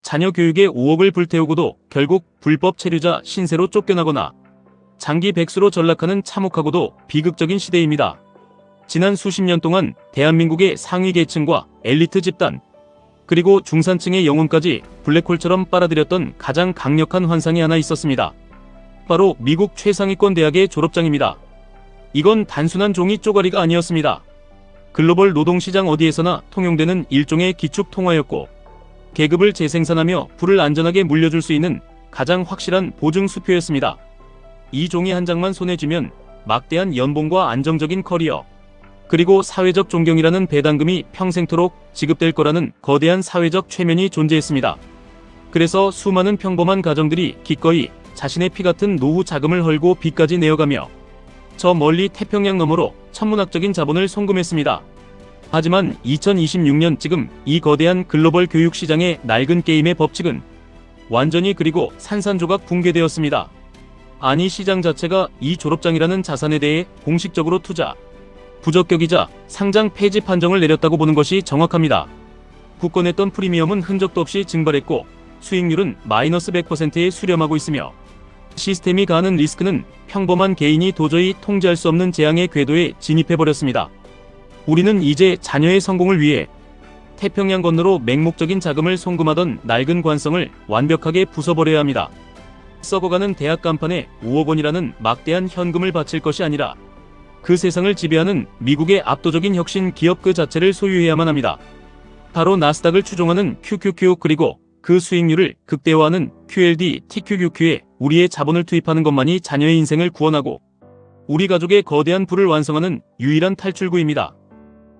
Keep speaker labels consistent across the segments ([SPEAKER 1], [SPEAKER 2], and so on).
[SPEAKER 1] 자녀 교육에 5억을 불태우고도 결국 불법 체류자 신세로 쫓겨나거나 장기 백수로 전락하는 참혹하고도 비극적인 시대입니다. 지난 수십 년 동안 대한민국의 상위 계층과 엘리트 집단, 그리고 중산층의 영혼까지 블랙홀처럼 빨아들였던 가장 강력한 환상이 하나 있었습니다. 바로 미국 최상위권 대학의 졸업장입니다. 이건 단순한 종이 쪼가리가 아니었습니다. 글로벌 노동시장 어디에서나 통용되는 일종의 기축 통화였고, 계급을 재생산하며 부를 안전하게 물려줄 수 있는 가장 확실한 보증 수표였습니다. 이 종이 한 장만 손에 쥐면 막대한 연봉과 안정적인 커리어, 그리고 사회적 존경이라는 배당금이 평생토록 지급될 거라는 거대한 사회적 최면이 존재했습니다. 그래서 수많은 평범한 가정들이 기꺼이 자신의 피 같은 노후 자금을 헐고 빚까지 내어가며 저 멀리 태평양 너머로 천문학적인 자본을 송금했습니다. 하지만 2026년 지금 이 거대한 글로벌 교육 시장의 낡은 게임의 법칙은 완전히 그리고 산산조각 붕괴되었습니다. 아니, 시장 자체가 이 졸업장이라는 자산에 대해 공식적으로 투자, 부적격이자 상장 폐지 판정을 내렸다고 보는 것이 정확합니다. 굳건했던 프리미엄은 흔적도 없이 증발했고 수익률은 마이너스 100%에 수렴하고 있으며 시스템이 가하는 리스크는 평범한 개인이 도저히 통제할 수 없는 재앙의 궤도에 진입해버렸습니다. 우리는 이제 자녀의 성공을 위해 태평양 건너로 맹목적인 자금을 송금하던 낡은 관성을 완벽하게 부숴버려야 합니다. 썩어가는 대학 간판에 5억 원이라는 막대한 현금을 바칠 것이 아니라 그 세상을 지배하는 미국의 압도적인 혁신 기업 그 자체를 소유해야만 합니다. 바로 나스닥을 추종하는 QQQ, 그리고 그 수익률을 극대화하는 QLD, TQQQ에 우리의 자본을 투입하는 것만이 자녀의 인생을 구원하고 우리 가족의 거대한 부를 완성하는 유일한 탈출구입니다.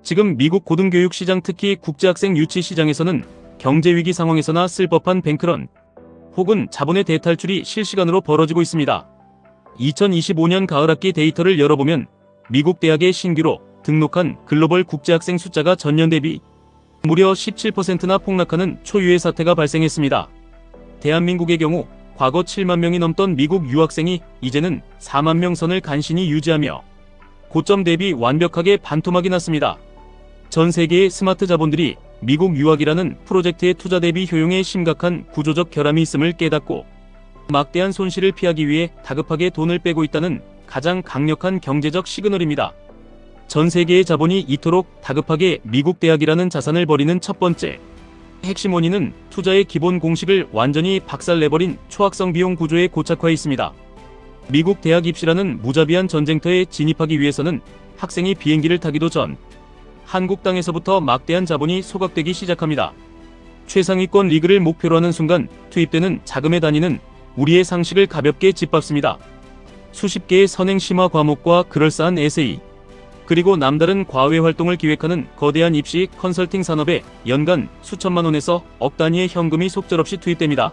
[SPEAKER 1] 지금 미국 고등교육 시장, 특히 국제학생 유치 시장에서는 경제위기 상황에서나 쓸 법한 뱅크런 혹은 자본의 대탈출이 실시간으로 벌어지고 있습니다. 2025년 가을학기 데이터를 열어보면 미국 대학의 신규로 등록한 글로벌 국제학생 숫자가 전년 대비 무려 17%나 폭락하는 초유의 사태가 발생했습니다. 대한민국의 경우 과거 7만 명이 넘던 미국 유학생이 이제는 4만 명 선을 간신히 유지하며 고점 대비 완벽하게 반토막이 났습니다. 전 세계의 스마트 자본들이 미국 유학이라는 프로젝트의 투자 대비 효용에 심각한 구조적 결함이 있음을 깨닫고 막대한 손실을 피하기 위해 다급하게 돈을 빼고 있다는 가장 강력한 경제적 시그널입니다. 전 세계의 자본이 이토록 다급하게 미국 대학이라는 자산을 버리는 첫 번째 핵심 원인은 투자의 기본 공식을 완전히 박살내버린 초학성 비용 구조의 고착화에 있습니다. 미국 대학 입시라는 무자비한 전쟁터에 진입하기 위해서는 학생이 비행기를 타기도 전 한국 땅에서부터 막대한 자본이 소각되기 시작합니다. 최상위권 리그를 목표로 하는 순간 투입되는 자금의 단위는 우리의 상식을 가볍게 짓밟습니다. 수십 개의 선행 심화 과목과 그럴싸한 에세이, 그리고 남다른 과외 활동을 기획하는 거대한 입시 컨설팅 산업에 연간 수천만 원에서 억 단위의 현금이 속절없이 투입됩니다.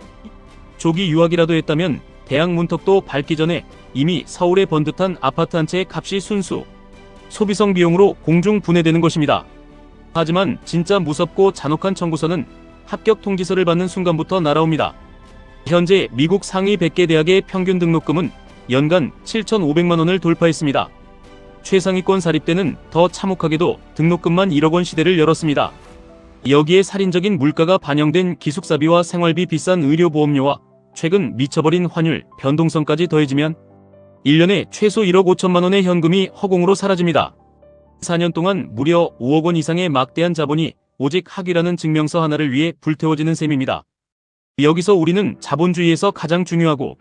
[SPEAKER 1] 조기 유학이라도 했다면 대학 문턱도 밟기 전에 이미 서울에 번듯한 아파트 한 채의 값이 순수 소비성 비용으로 공중 분해되는 것입니다. 하지만 진짜 무섭고 잔혹한 청구서는 합격 통지서를 받는 순간부터 날아옵니다. 현재 미국 상위 100개 대학의 평균 등록금은 연간 7,500만 원을 돌파했습니다. 최상위권 사립대는 더 참혹하게도 등록금만 1억 원 시대를 열었습니다. 여기에 살인적인 물가가 반영된 기숙사비와 생활비, 비싼 의료보험료와 최근 미쳐버린 환율 변동성까지 더해지면 1년에 최소 1억 5천만 원의 현금이 허공으로 사라집니다. 4년 동안 무려 5억 원 이상의 막대한 자본이 오직 학위라는 증명서 하나를 위해 불태워지는 셈입니다. 여기서 우리는 자본주의에서 가장 중요하고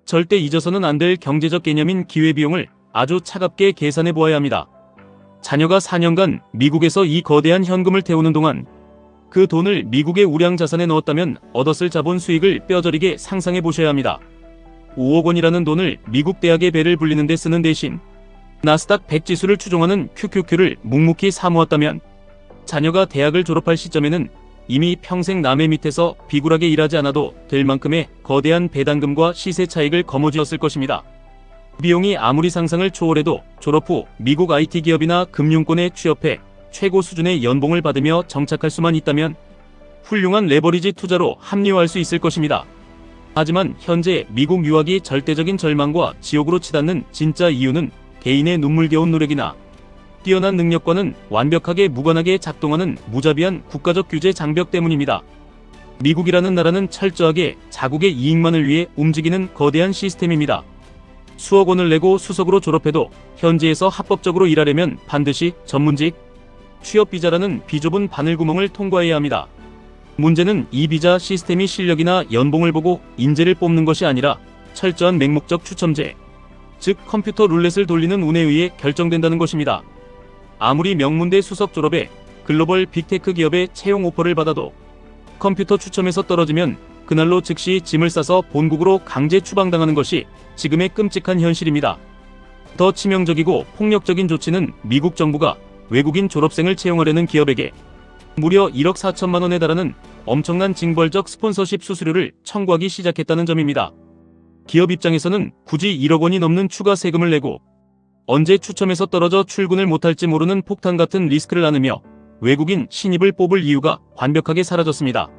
[SPEAKER 1] 절대 잊어서는 안 될 경제적 개념인 기회비용을 아주 차갑게 계산해 보아야 합니다. 자녀가 4년간 미국에서 이 거대한 현금을 태우는 동안 그 돈을 미국의 우량 자산에 넣었다면 얻었을 자본 수익을 뼈저리게 상상해 보셔야 합니다. 5억 원이라는 돈을 미국 대학의 배를 불리는 데 쓰는 대신 나스닥 100 지수를 추종하는 QQQ를 묵묵히 사모았다면 자녀가 대학을 졸업할 시점에는 이미 평생 남의 밑에서 비굴하게 일하지 않아도 될 만큼의 거대한 배당금과 시세 차익을 거머쥐었을 것입니다. 비용이 아무리 상상을 초월해도 졸업 후 미국 IT 기업이나 금융권에 취업해 최고 수준의 연봉을 받으며 정착할 수만 있다면 훌륭한 레버리지 투자로 합리화할 수 있을 것입니다. 하지만 현재 미국 유학이 절대적인 절망과 지옥으로 치닫는 진짜 이유는 개인의 눈물겨운 노력이나 뛰어난 능력과는 완벽하게 무관하게 작동하는 무자비한 국가적 규제 장벽 때문입니다. 미국이라는 나라는 철저하게 자국의 이익만을 위해 움직이는 거대한 시스템입니다. 수억 원을 내고 수석으로 졸업해도 현지에서 합법적으로 일하려면 반드시 전문직, 취업비자라는 비좁은 바늘구멍을 통과해야 합니다. 문제는 이 비자 시스템이 실력이나 연봉을 보고 인재를 뽑는 것이 아니라 철저한 맹목적 추첨제, 즉 컴퓨터 룰렛을 돌리는 운에 의해 결정된다는 것입니다. 아무리 명문대 수석 졸업에 글로벌 빅테크 기업의 채용 오퍼를 받아도 컴퓨터 추첨에서 떨어지면 그날로 즉시 짐을 싸서 본국으로 강제 추방당하는 것이 지금의 끔찍한 현실입니다. 더 치명적이고 폭력적인 조치는 미국 정부가 외국인 졸업생을 채용하려는 기업에게 무려 1억 4천만 원에 달하는 엄청난 징벌적 스폰서십 수수료를 청구하기 시작했다는 점입니다. 기업 입장에서는 굳이 1억 원이 넘는 추가 세금을 내고 언제 추첨에서 떨어져 출근을 못할지 모르는 폭탄 같은 리스크를 안으며 외국인 신입을 뽑을 이유가 완벽하게 사라졌습니다.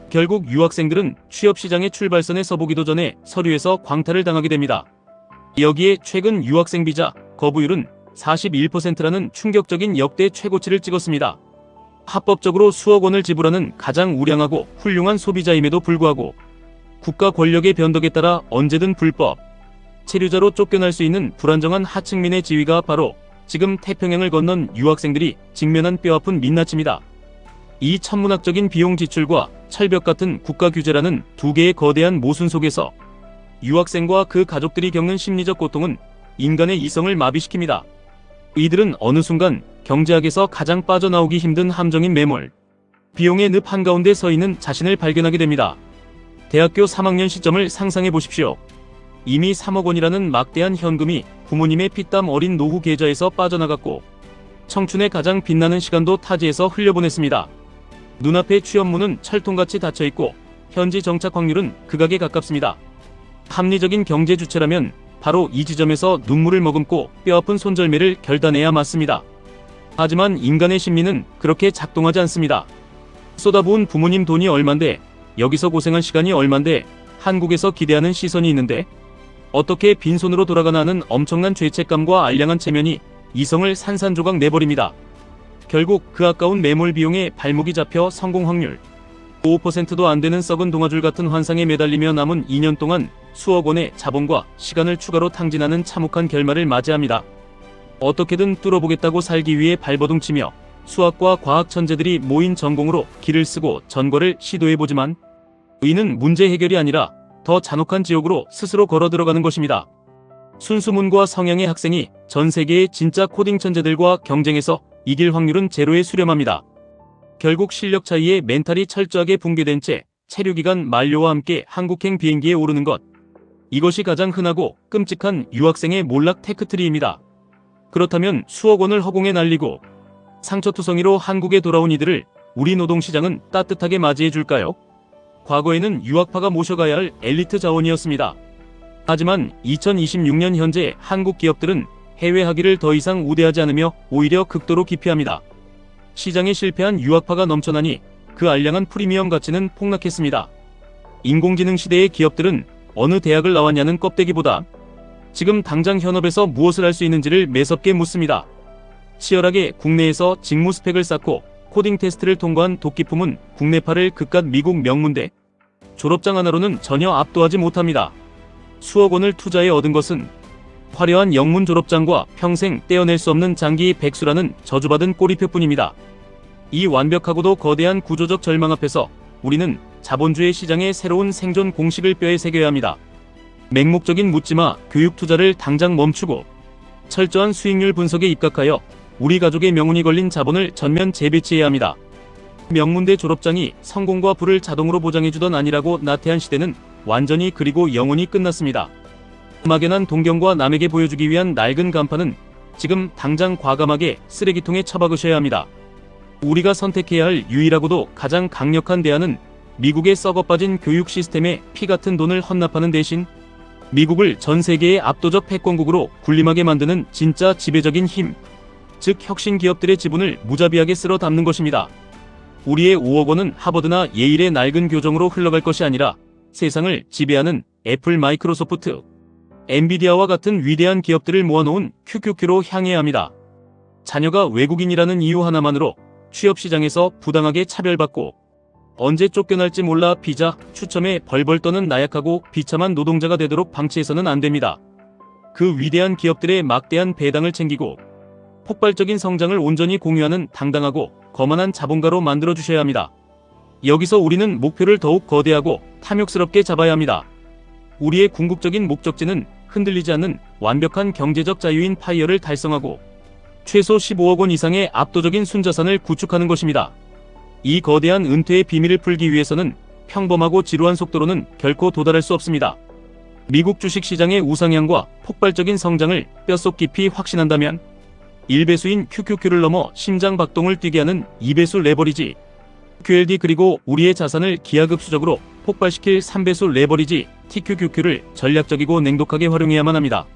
[SPEAKER 1] 결국 유학생들은 취업시장의 출발선에 서보기도 전에 서류에서 광탈을 당하게 됩니다. 여기에 최근 유학생 비자 거부율은 41%라는 충격적인 역대 최고치를 찍었습니다. 합법적으로 수억 원을 지불하는 가장 우량하고 훌륭한 소비자임에도 불구하고 국가 권력의 변덕에 따라 언제든 불법 체류자로 쫓겨날 수 있는 불안정한 하층민의 지위가 바로 지금 태평양을 건넌 유학생들이 직면한 뼈아픈 민낯입니다. 이 천문학적인 비용 지출과 철벽 같은 국가 규제라는 두 개의 거대한 모순 속에서 유학생과 그 가족들이 겪는 심리적 고통은 인간의 이성을 마비시킵니다. 이들은 어느 순간 경제학에서 가장 빠져나오기 힘든 함정인 매몰, 비용의 늪 한가운데 서 있는 자신을 발견하게 됩니다. 대학교 3학년 시점을 상상해 보십시오. 이미 3억 원이라는 막대한 현금이 부모님의 피땀 어린 노후 계좌에서 빠져나갔고 청춘의 가장 빛나는 시간도 타지에서 흘려보냈습니다. 눈앞의 취업문은 철통같이 닫혀있고 현지 정착 확률은 극악에 가깝습니다. 합리적인 경제 주체라면 바로 이 지점에서 눈물을 머금고 뼈아픈 손절매를 결단해야 맞습니다. 하지만 인간의 심리는 그렇게 작동하지 않습니다. 쏟아부은 부모님 돈이 얼만데, 여기서 고생한 시간이 얼만데, 한국에서 기대하는 시선이 있는데, 어떻게 빈손으로 돌아가나 하는 엄청난 죄책감과 알량한 체면이 이성을 산산조각 내버립니다. 결국 그 아까운 매몰 비용에 발목이 잡혀 성공 확률 5%도 안 되는 썩은 동아줄 같은 환상에 매달리며 남은 2년 동안 수억 원의 자본과 시간을 추가로 탕진하는 참혹한 결말을 맞이합니다. 어떻게든 뚫어보겠다고 살기 위해 발버둥치며 수학과 과학 천재들이 모인 전공으로 길을 쓰고 전과를 시도해보지만 이는 문제 해결이 아니라 더 잔혹한 지옥으로 스스로 걸어 들어가는 것입니다. 순수문과 성향의 학생이 전 세계의 진짜 코딩 천재들과 경쟁해서 이길 확률은 제로에 수렴합니다. 결국 실력 차이에 멘탈이 철저하게 붕괴된 채 체류기간 만료와 함께 한국행 비행기에 오르는 것. 이것이 가장 흔하고 끔찍한 유학생의 몰락 테크트리입니다. 그렇다면 수억 원을 허공에 날리고 상처투성이로 한국에 돌아온 이들을 우리 노동시장은 따뜻하게 맞이해 줄까요? 과거에는 유학파가 모셔가야 할 엘리트 자원이었습니다. 하지만 2026년 현재 한국 기업들은 해외 학위를 더 이상 우대하지 않으며 오히려 극도로 기피합니다. 시장에 실패한 유학파가 넘쳐나니 그 알량한 프리미엄 가치는 폭락했습니다. 인공지능 시대의 기업들은 어느 대학을 나왔냐는 껍데기보다 지금 당장 현업에서 무엇을 할 수 있는지를 매섭게 묻습니다. 치열하게 국내에서 직무 스펙을 쌓고 코딩 테스트를 통과한 도끼품은 국내파를 그깟 미국 명문대 졸업장 하나로는 전혀 압도하지 못합니다. 수억 원을 투자해 얻은 것은 화려한 영문 졸업장과 평생 떼어낼 수 없는 장기 백수라는 저주받은 꼬리표뿐입니다. 이 완벽하고도 거대한 구조적 절망 앞에서 우리는 자본주의 시장의 새로운 생존 공식을 뼈에 새겨야 합니다. 맹목적인 묻지마 교육 투자를 당장 멈추고 철저한 수익률 분석에 입각하여 우리 가족의 명운이 걸린 자본을 전면 재배치해야 합니다. 명문대 졸업장이 성공과 부를 자동으로 보장해주던 아니라고 나태한 시대는 완전히 그리고 영원히 끝났습니다. 막연한 동경과 남에게 보여주기 위한 낡은 간판은 지금 당장 과감하게 쓰레기통에 처박으셔야 합니다. 우리가 선택해야 할 유일하고도 가장 강력한 대안은 미국의 썩어빠진 교육 시스템에 피 같은 돈을 헌납하는 대신 미국을 전 세계의 압도적 패권국으로 군림하게 만드는 진짜 지배적인 힘, 즉 혁신 기업들의 지분을 무자비하게 쓸어 담는 것입니다. 우리의 5억 원은 하버드나 예일의 낡은 교정으로 흘러갈 것이 아니라 세상을 지배하는 애플, 마이크로소프트, 엔비디아와 같은 위대한 기업들을 모아놓은 QQQ로 향해야 합니다. 자녀가 외국인이라는 이유 하나만으로 취업시장에서 부당하게 차별받고 언제 쫓겨날지 몰라 비자 추첨에 벌벌 떠는 나약하고 비참한 노동자가 되도록 방치해서는 안 됩니다. 그 위대한 기업들의 막대한 배당을 챙기고 폭발적인 성장을 온전히 공유하는 당당하고 거만한 자본가로 만들어주셔야 합니다. 여기서 우리는 목표를 더욱 거대하고 탐욕스럽게 잡아야 합니다. 우리의 궁극적인 목적지는 흔들리지 않는 완벽한 경제적 자유인 파이어를 달성하고 최소 15억 원 이상의 압도적인 순자산을 구축하는 것입니다. 이 거대한 은퇴의 비밀을 풀기 위해서는 평범하고 지루한 속도로는 결코 도달할 수 없습니다. 미국 주식시장의 우상향과 폭발적인 성장을 뼛속 깊이 확신한다면 1배수인 QQQ를 넘어 심장 박동을 뛰게 하는 2배수 레버리지 QLD 그리고 우리의 자산을 기하급수적으로 폭발시킬 3배수 레버리지 TQQQ를 전략적이고 냉독하게 활용해야만 합니다.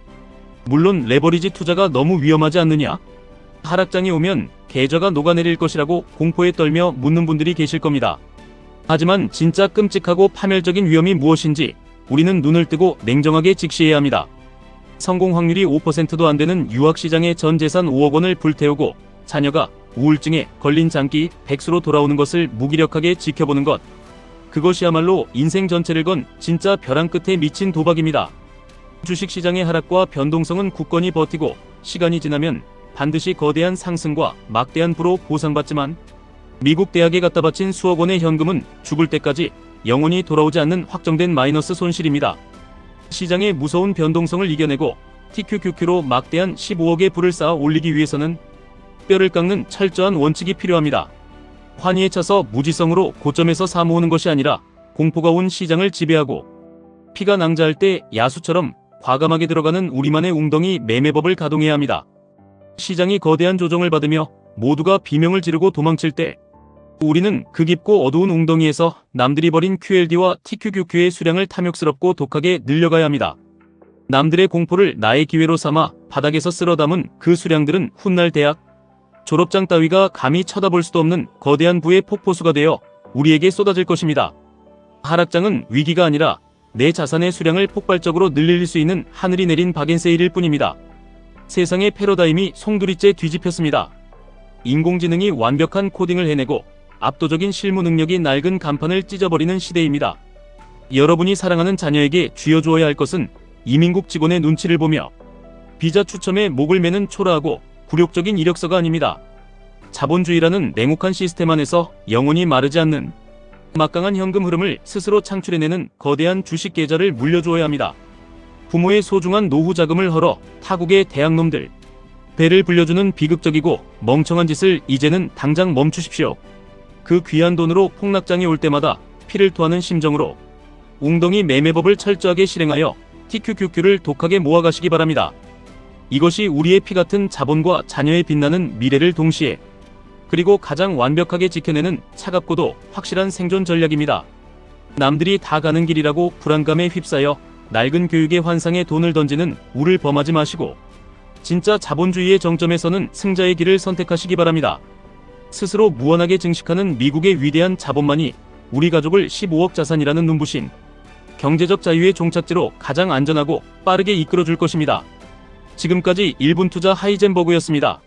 [SPEAKER 1] 물론 레버리지 투자가 너무 위험하지 않느냐? 하락장이 오면 계좌가 녹아내릴 것이라고 공포에 떨며 묻는 분들이 계실 겁니다. 하지만 진짜 끔찍하고 파멸적인 위험이 무엇인지 우리는 눈을 뜨고 냉정하게 직시해야 합니다. 성공 확률이 5%도 안 되는 유학시장의 전 재산 5억 원을 불태우고 자녀가 우울증에 걸린 장기 백수로 돌아오는 것을 무기력하게 지켜보는 것. 그것이야말로 인생 전체를 건 진짜 벼랑 끝에 미친 도박입니다. 주식시장의 하락과 변동성은 굳건히 버티고 시간이 지나면 반드시 거대한 상승과 막대한 부로 보상받지만 미국 대학에 갖다 바친 수억 원의 현금은 죽을 때까지 영원히 돌아오지 않는 확정된 마이너스 손실입니다. 시장의 무서운 변동성을 이겨내고 TQQQ로 막대한 15억의 부를 쌓아 올리기 위해서는 뼈를 깎는 철저한 원칙이 필요합니다. 환희에 차서 무지성으로 고점에서 사모으는 것이 아니라 공포가 온 시장을 지배하고 피가 낭자할 때 야수처럼 과감하게 들어가는 우리만의 웅덩이 매매법을 가동해야 합니다. 시장이 거대한 조정을 받으며 모두가 비명을 지르고 도망칠 때 우리는 그 깊고 어두운 웅덩이에서 남들이 버린 QLD와 TQQQ의 수량을 탐욕스럽고 독하게 늘려가야 합니다. 남들의 공포를 나의 기회로 삼아 바닥에서 쓸어 담은 그 수량들은 훗날 대학 졸업장 따위가 감히 쳐다볼 수도 없는 거대한 부의 폭포수가 되어 우리에게 쏟아질 것입니다. 하락장은 위기가 아니라 내 자산의 수량을 폭발적으로 늘릴 수 있는 하늘이 내린 바겐세일일 뿐입니다. 세상의 패러다임이 송두리째 뒤집혔습니다. 인공지능이 완벽한 코딩을 해내고 압도적인 실무 능력이 낡은 간판을 찢어버리는 시대입니다. 여러분이 사랑하는 자녀에게 쥐어주어야 할 것은 이민국 직원의 눈치를 보며 비자 추첨에 목을 매는 초라하고 굴욕적인 이력서가 아닙니다. 자본주의라는 냉혹한 시스템 안에서 영원히 마르지 않는 막강한 현금 흐름을 스스로 창출해내는 거대한 주식 계좌를 물려주어야 합니다. 부모의 소중한 노후 자금을 헐어 타국의 대학놈들 배를 불려주는 비극적이고 멍청한 짓을 이제는 당장 멈추십시오. 그 귀한 돈으로 폭락장이 올 때마다 피를 토하는 심정으로 웅덩이 매매법을 철저하게 실행하여 TQQQ를 독하게 모아가시기 바랍니다. 이것이 우리의 피 같은 자본과 자녀의 빛나는 미래를 동시에 그리고 가장 완벽하게 지켜내는 차갑고도 확실한 생존 전략입니다. 남들이 다 가는 길이라고 불안감에 휩싸여 낡은 교육의 환상에 돈을 던지는 우를 범하지 마시고 진짜 자본주의의 정점에서는 승자의 길을 선택하시기 바랍니다. 스스로 무한하게 증식하는 미국의 위대한 자본만이 우리 가족을 15억 자산이라는 눈부신 경제적 자유의 종착지로 가장 안전하고 빠르게 이끌어줄 것입니다. 지금까지 1분 투자 하이젠버그였습니다.